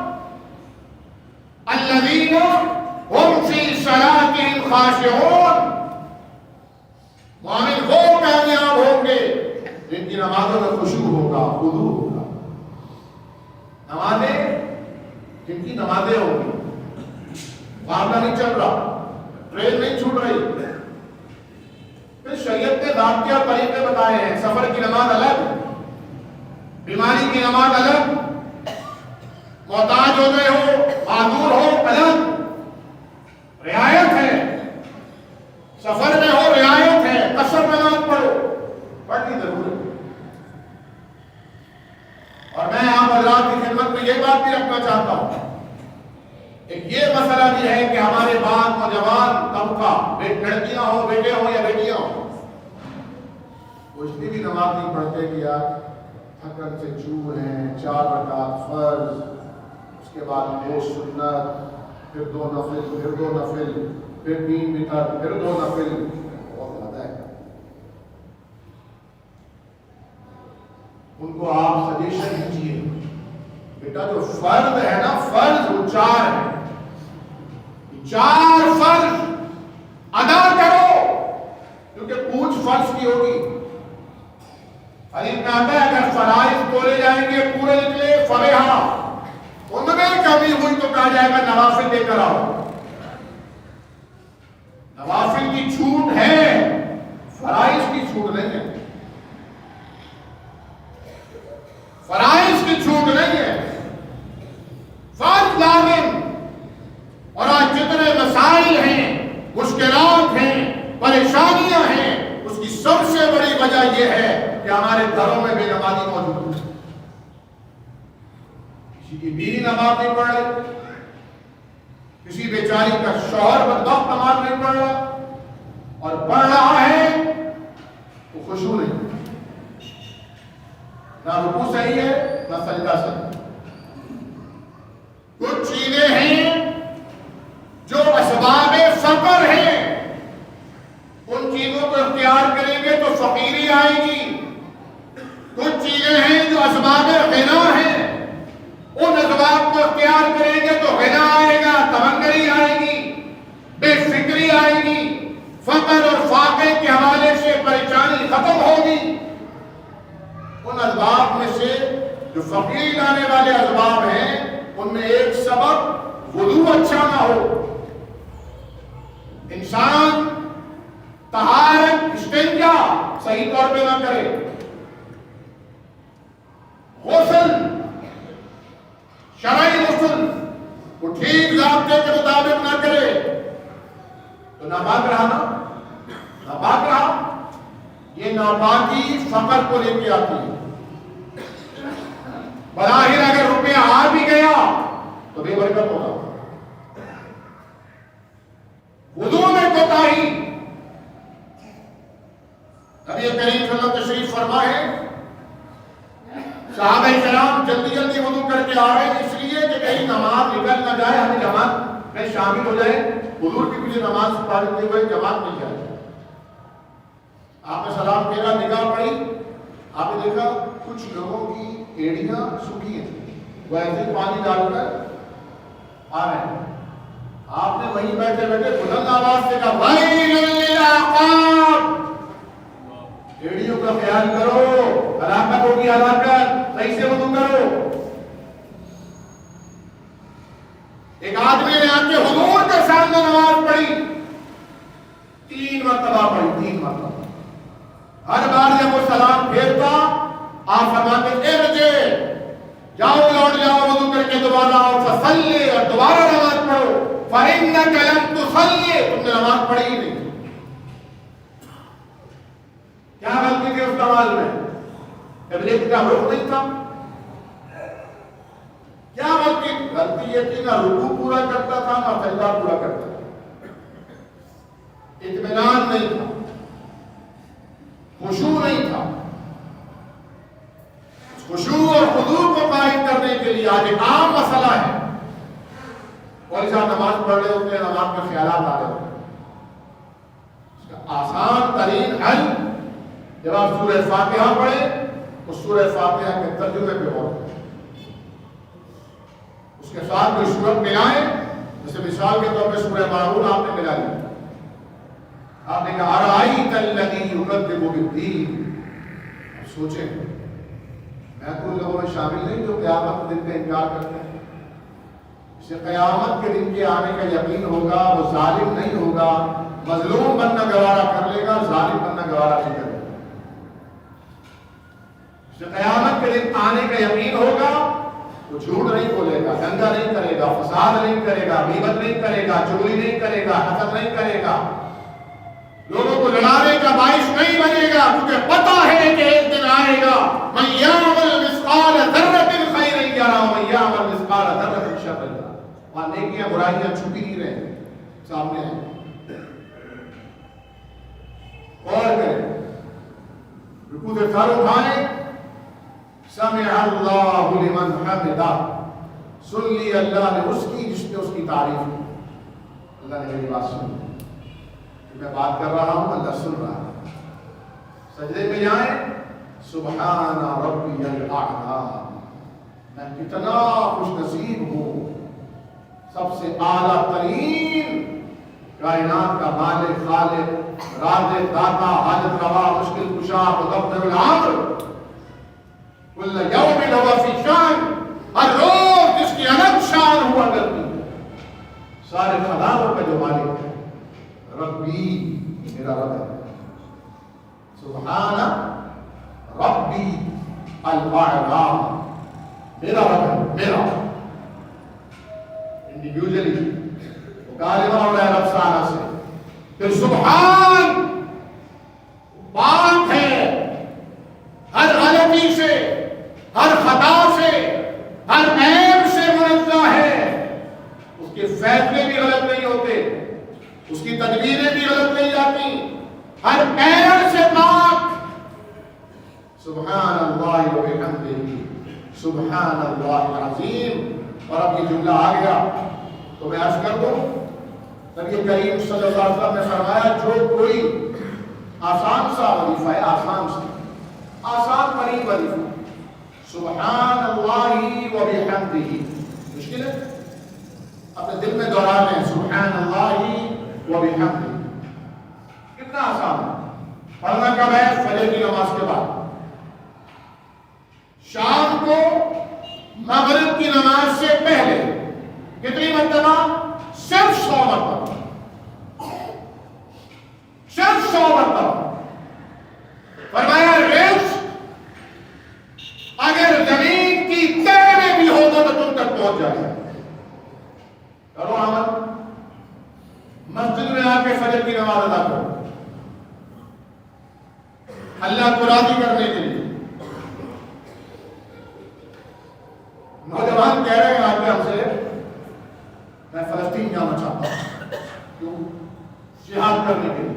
الذین هم فی صلاتهم خاشعون، مومن وہ کامیاب ہوں گے جن کی نمازوں میں خشوع ہوگا، خضوع ہوگا. نمازیں جن کی نمازیں ہوں گی، معاملہ نہیں چل رہا، ٹرین نہیں چھوٹ رہی. پھر شریعت نے ضابطے اور طریقے بتائے ہیں. سفر کی نماز الگ، بیماری کی نماز الگ، محتاج ہو گئے ہو، معذور ہو الگ، رعایت ہے. سفر میں ہو رعایت ہے، قصر نماز پڑھو، پڑھنی ضرور ہے. اور میں آپ حضرات کی خدمت میں یہ بات بھی رکھنا چاہتا ہوں، ایک یہ مسئلہ بھی ہے کہ ہمارے بعد نوجوان طبقہ، لڑکیاں ہو، بیٹے ہو یا بیٹیاں ہو، وہ اتنی بھی نماز نہیں پڑھتے کہ یار تھکن سے چور ہیں، 4 رکعت فرض، اس کے بعد 2 سنت، پھر 2 نفل، پھر 2 نفل، پھر 3 وتر، پھر 2 نفل. بہت زیادہ ہے. ان کو آپ سجیشن دیجیے، بیٹا جو فرض ہے نا، فرض وہ 4 ہے، 4 فرض ادا کرو، کیونکہ پوچھ فرض کی ہوگی. حدیث میں آتا ہے اگر فرائض تولے جائیں گے پورے نکلے فرحا، ان میں کمی ہوئی تو کہا جائے گا نوافل لے کر آؤ. نوافل کی چھوٹ ہے، فرائض کی چھوٹ نہیں ہے. فرائض کی چھوٹ نہیں ہے، فرض لازم. اور آج جتنے مسائل ہیں، مشکلات ہیں، پریشانیاں ہیں، اس کی سب سے بڑی وجہ یہ ہے کہ ہمارے گھروں میں بے نمازی موجود ہے. کسی کی بیوی نماز نہیں پڑھ رہی، کسی بیچاری کا شوہر بدبخت نماز نہیں پڑھ رہا اور پڑھ رہا ہے تو خشوع نہیں، نہ رکوع صحیح ہے نہ سجدہ صحیح۔ کچھ چیزیں ہیں جو اسباب فقر ہیں، ان چیزوں کو اختیار کریں گے تو فقیری آئے گی۔ کچھ چیزیں ہیں جو اسباب غنا ہیں، ان اسباب کو اختیار کریں گے تو غنا آئے گا، تمنگری آئے گی، بے فکری آئے گی، فقر اور فاقے کے حوالے سے پریشانی ختم ہوگی۔ ان اسباب میں سے جو فقیری لانے والے اسباب ہیں ان میں ایک سبب وضو اچھا نہ ہو، انسان طہارت استنجا صحیح طور پہ نہ کرے، غسل شرعی غسل وہ ٹھیک ضابطے کے مطابق نہ کرے تو ناپاک رہا نا، ناپاک رہا۔ یہ ناپاکی فقر کو لے کے آتی ہے۔ بظاہر اگر روپیہ آ بھی گیا تو بے برکت ہوگا۔ وضو میں کوتاہی، نبی کریم صلی اللہ علیہ وسلم تشریف فرما ہے، صحابہ کرام جلدی جلدی وضو کر کے آ رہے ہیں اس لیے کہ کہیں نماز نکل نہ جائے، ہمیں جماعت میں شامل ہو جائے، حضور کی مجھے نماز پڑھتے ہوئے جماعت مل جائے۔ آپ نے سلام پھیرا، نگاہ پڑی، آپ نے دیکھا کچھ لوگوں کی ایڑیاں سوکھی ہیں، وہ ایسے پانی ڈال کر آ رہے ہیں۔ آپ نے وہیں بیٹھے بیٹھے بلند آواز سے کہا وَيْلٌ لِلْعَقَابِ، ایڑیوں کا خیال کرو، ہلاکت ہوگی ہلاکت، صحیح سے وضو کرو۔ ایک آدمی نے آ کے حضور کے سامنے نماز پڑھی، 3 مرتبہ پڑھی، 3 مرتبہ۔ ہر بار جب وہ سلام پھیرتا آپ فرماتے ارجع، جاؤ لوٹ جاؤ وضو کر کے دوبارہ آؤ، فصلی، اور دوبارہ نماز پڑھو، فإنک لم تصلی، تم نے نماز پڑھی ہی نہیں۔ کیا غلطی تھی اس نماز میں؟ قبلے کا رخ نہیں تھا؟ کیا غلطی یہ تھی؟ نہ رکوع پورا کرتا تھا نہ سجدہ پورا کرتا تھا، اطمینان نہیں تھا، خشوع نہیں تھا۔ خشوع اور خضوع کو قائم کرنے کے لیے آج ایک عام مسئلہ ہے، کوئی صاحب نماز پڑھ رہے ہوتے ہیں، نماز میں خیالات آ رہے ہوتے ہیں، اس کا آسان ترین حل جب آپ سورہ فاتحہ پڑھیں تو سورہ فاتحہ کے ترجمے پہ غور کریں، اس کے ساتھ کوئی سورت ملائیں، جیسے مثال کے طور پہ سورہ ماعون آپ نے ملا لی، آپ نے کہا ارأیت الذی یکذب بالدین۔ اب سوچیں، میں تو ان لوگوں میں شامل نہیں جو قیامت کے دن کا انکار کرتے ہیں۔ اسے قیامت کے دن کے آنے کا یقین ہوگا، وہ ظالم نہیں ہوگا، مظلوم بننا گوارا کر لے گا، ظالم بننا گوارا نہیں کرے گا۔ اسے قیامت کے دن آنے کا یقین ہوگا، وہ جھوٹ نہیں بولے گا، دنگا نہیں کرے گا، فساد نہیں کرے گا، غیبت نہیں کرے گا، چغلی نہیں کرے گا، حسد نہیں کرے گا، لوگوں کو لڑانے کا باعث نہیں بنے گا، کیونکہ پتہ ہے کہ ایک دن آئے گا من یعمل مثقال ذرۃ خیرا یرہ ومن یعمل مثقال ذرۃ شرا یرہ۔ وہاں نیکیاں برائیاں چھپی نہیں رہیں، سامنے ہیں۔ غور کریں، رکوع سے سر اٹھائیں، سمع اللہ لمن حمدہ، سن لی اللہ نے اس کی جس نے اس کی تعریف کی۔ اللہ نے میری بات سنی، میں بات کر رہا ہوں، اللہ سن رہا ہے۔ سجدے میں جائیں، سبحان ربی الاعلی، میں کتنا خوش نصیب ہوں، سب سے اعلیٰ ترین کائنات کا مالک، خالق، رازق، داتا، حاجت روا، مشکل کشا، مدبر الامر، کل یوم هو فی شان، ہر روز جس کی الگ شان ہوا کرتی ہے، سارے خداؤں کا جو مالک ہے، ربی، میرا رب ہے، سبحان ربی الاعلی، میرا رب ہے، میرا انڈیویجلی وہ کالمہ ہو رہا ہے رب سانہ سے۔ پھر سبحان پاک ہے ہر غلطی سے، ہر خطا سے، ہر عیب سے منزہ ہے، اس کے فیصلے بھی کی تدبیریں بھی غلط نہیں جاتی، ہر ایرر سے پاک۔ سبحان اللہ و بحمدہ سبحان اللہ العظیم۔ اور اب یہ جملہ آ گیا تو میں عرض کر دوں، نبی کریم صلی اللہ علیہ وسلم نے فرمایا جو کوئی آسان سا وظیفہ ہے، آسان قریب وظیفہ، سبحان اللہ و بحمدہ، مشکل ہے؟ اپنے دل میں دوہرا لیں، سبحان اللہ و بحمدہ، کتنا آسان ہے۔ پڑھنا کب ہے؟ فجر کی نماز کے بعد، شام کو مغرب کی نماز سے پہلے، کتنی مرتبہ؟ صرف 100 مرتبہ، صرف 100 مرتبہ۔ فرمایا رزق اگر زمین کی تہ میں بھی ہوگا تو تم تک پہنچ جائے گا۔ کرو عمل، مسجد میں آ کے فجر کی نماز ادا کرو اللہ کو راضی کرنے کے لیے۔ نوجوان کہہ رہے ہیں آج ہم سے، میں فلسطین جانا چاہتا ہوں، کیوں؟ جہاد کرنے کے لیے۔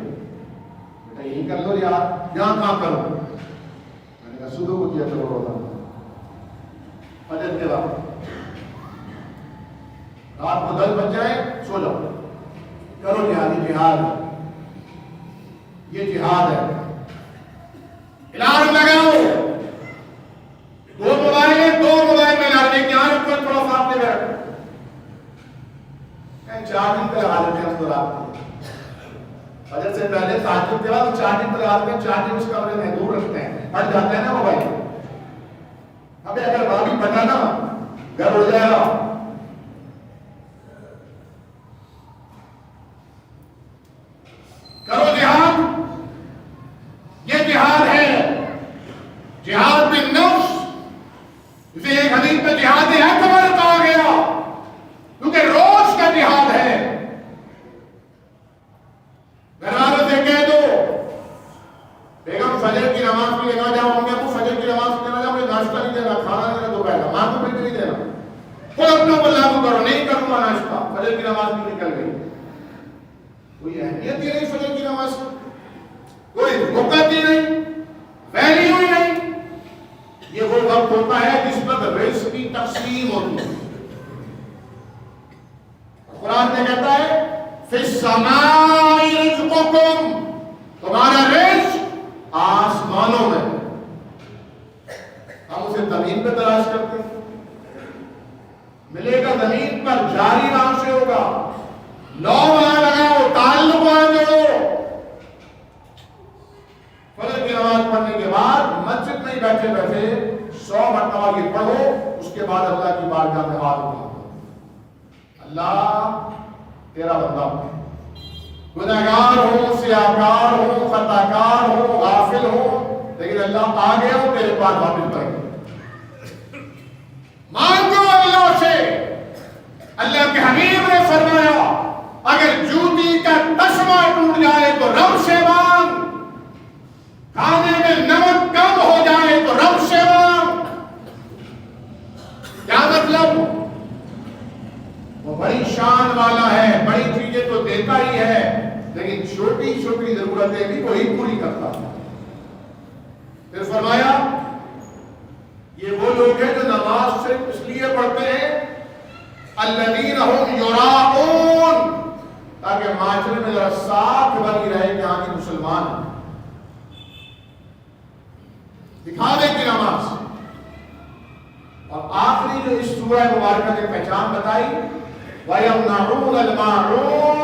بیٹا یہی کر لو یار، یہاں کہاں کرو؟ میں نے کہا صبح کو کیا کرو روزہ، فجر کے بعد، رات کو 10 بج جائے سو جاؤ، کرو جہاد، یہ جہاد ہے، یہ جہاد ہے۔ الارم لگاؤ، دو موبائل میں لگانے کی آنکھ پر تھوڑا سامنے میں رکھو، چارجنگ پہ لگا لیتے ہیں اس کو رات کو، فجر سے پہلے تہجد کے بعد چارجنگ پہ لگا لیتے ہیں، چارجنگ اس کمرے میں دور رکھتے ہیں، ہٹ جاتے ہیں نا موبائل۔ ابھی اگر باقی پتا نا گھر اڑ جائے گا۔ کرو جہاد، یہ جہاد ہے، جہاد بالنفس، اسے ایک حدیث میں جہاد اکبر کہا گیا، کیونکہ روز کا جہاد ہے۔ گھر والوں سے کہہ دو بیگم فجر کی نماز کے لیے نہ جاؤ، امی ابو فجر کی نماز کے لیے نہ جاؤ، مجھے ناشتہ نہیں دینا، کھانا نہیں دینا دوپہر کا، ماں کو بھی نہیں دینا، خود اپنے اوپر لاگو کرو، نہیں کروں گا ناشتہ، فجر کی نماز بھی نکل گئی۔ کوئی اہمیت ہی نہیں فجر کی نماز کی، کوئی وقت ہی نہیں، ویلیو ہی نہیں۔ یہ وہ وقت ہوتا ہے جس پر رزق کی تقسیم ہوتی ہے۔ قرآن میں کہتا ہے فی السماء رزقکم، تمہارا رزق آسمانوں میں۔ ہم اسے زمین پہ تلاش کرتے ہیں، ملے گا زمین پر، جاری وہاں سے ہوگا، لو وہاں لگاؤ، تعلق وہاں جوڑو۔ فجر کی نماز پڑھنے کے بعد مسجد میں ہی بیٹھے بیٹھے 100 مرتبہ یہ پڑھو، اس کے بعد اللہ کی بارگاہ میں ہاتھ اٹھاؤ، اللہ تیرا بندہ ہوں، گنہگار ہوں، سیاہکار ہوں، خطاکار ہوں، غافل ہوں، لیکن اللہ آ گیا ہوں تیرے پاس واپس پڑھ گیا۔ مانگو اللہ سے۔ اللہ کے حبیب نے فرمایا اگر جوتی کا تسمہ ٹوٹ جائے تو رب سے مانگ، کھانے میں نمک کم ہو جائے تو رب سے مانگ۔ کیا مطلب؟ وہ بڑی شان والا ہے، بڑی چیزیں تو دیتا ہی ہے، لیکن چھوٹی چھوٹی ضرورتیں بھی وہی پوری کرتا ہے۔ پھر فرمایا یہ وہ لوگ ہیں جو نماز صرف اس لیے پڑھتے ہیں الذین ھم یراؤن، تاکہ معاشرے میں ذرا ساتھ بنی رہے کہ ہاں یہ مسلمان ہیں، دکھاوے کی نماز۔ اور آخری جو اس سورہ مبارکہ نے پہچان بتائی وَيَمْنَعُونَ الْمَاعُونَ،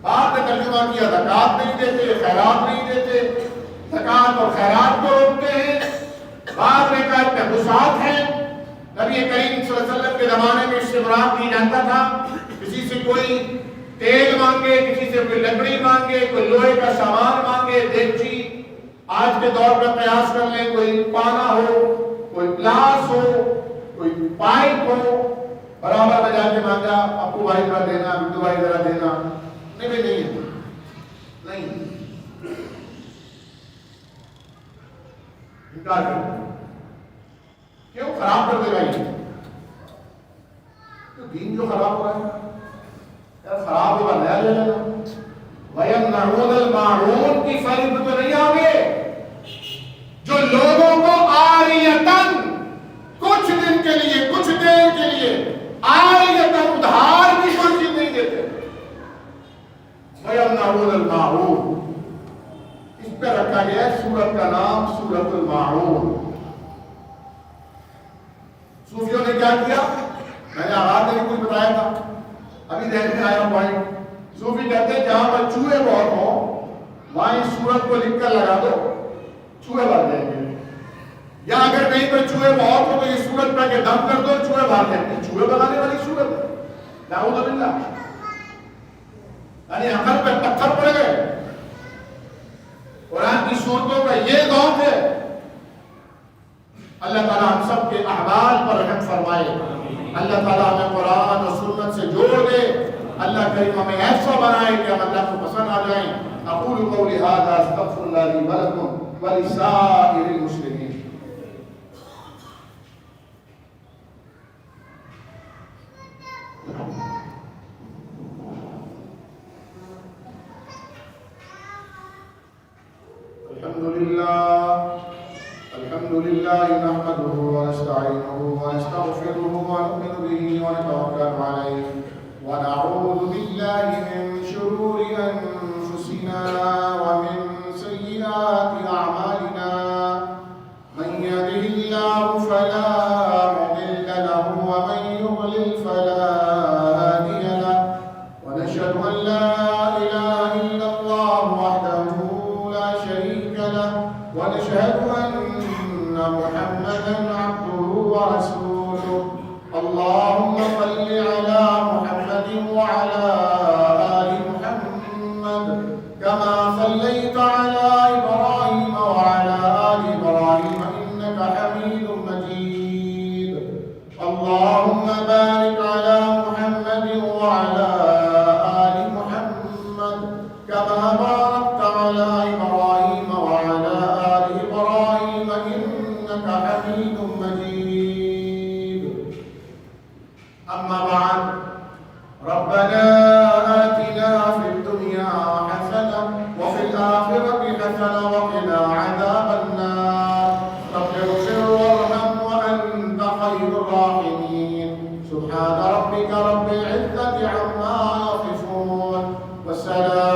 بعد میں ترجمہ کیا زکوٰۃ نہیں دیتے، خیرات نہیں دیتے، زکوٰۃ اور خیرات کو روکتے ہیں، بعد میں کہا کہ غصات ہیں۔ نبی کریم صلی اللہ علیہ وسلم کے زمانے میں اس سے مراد نہیں جانتا تھا، کسی سے کوئی تیل مانگے، کسی سے کوئی لکڑی مانگے، کوئی لوہے کا سامان مانگے، دیگچی، آج کے دور میں قیاس کر لیں، کوئی پانا ہو، کوئی گلاس ہو، کوئی پائپ ہو، برابر میں جا کے مانگا ابو بھائی ذرا دینا، بندو بھائی ذرا دینا، نہیں بھائی نہیں ہے، نہیں، انکار کرتے کیوں؟ خراب کر دے گا یہ تو دین جو خراب ہو رہا ہے، یار خراب ہوگا نیا لے لینا۔ وَيَمْنَعُونَ الْمَاعُونَ کی فرق تو نہیں آگے، جو لوگوں کو عاریتاً کچھ دن کے لیے، کچھ دیر کے لیے عاریتاً ادھار بھی کوئی چیز نہیں دیتے۔ وَيَمْنَعُونَ الْمَاعُونَ، اس پہ رکھا گیا ہے سورت کا نام سورت الماعون۔ صوفیوں نے کیا کیا؟ میں نے آغاز میں کچھ بتایا تھا، ابھی ذہن میں آیا پوائنٹ۔ صوفی کہتے ہیں جہاں پر چوہے بہت ہوں وہاں اس سورت کو لکھ کر لگا دو، چوہے بھاگ جائیں گے، یا اگر کہیں پر چوہے بہت ہو تو یہ سورت پہ کہ دم کر دو، چوہے بھاگ جائیں گے۔ چوہے بھگانے والی سورت ہے، نعوذ باللہ، یعنی عقل پہ پتھر پڑ گئے۔ قرآن کی صورتوں کا یہ ذوق ہے۔ اللہ تعالیٰ ہم سب کے احوال پر رحم فرمائے، اللہ تعالیٰ ہمیں قرآن اور سنت سے جوڑ دے، اللہ کریم ہمیں ایسا بنائے کہ ہم اللہ کو پسند آ جائیں۔ اقول قولی ھذا استغفر اللہ لی ولکم ولسائر المسلمین۔ الحمد لله نحمده ونستعينه ونستغفره ونؤمن به ونتوكل عليه ونعوذ بالله من شرور أنفسنا ومن سيئات أعمالنا من يهده الله فلا مضل له ومن يضلل فلا هادي له ونشهد أن لا إله إلا الله وحده لا شريك له ونشهد أن محمدا عبده ورسوله اللهم صل على محمد وعلى آل محمد كما صليت على إبراهيم وعلى آل إبراهيم إنك حميد مجيد اللهم بارك على محمد وعلى آل محمد كما باركت على إبراهيم وعلى آل إبراهيم إنك حميد مجيد أما بعد ربنا آتنا في الدنيا حسنة وفي الآخرة حسنة وقنا عذاب النار رب اغفر وارحم وأنت خير الراحمين سبحان ربك رب العزة عما يصفون والسلام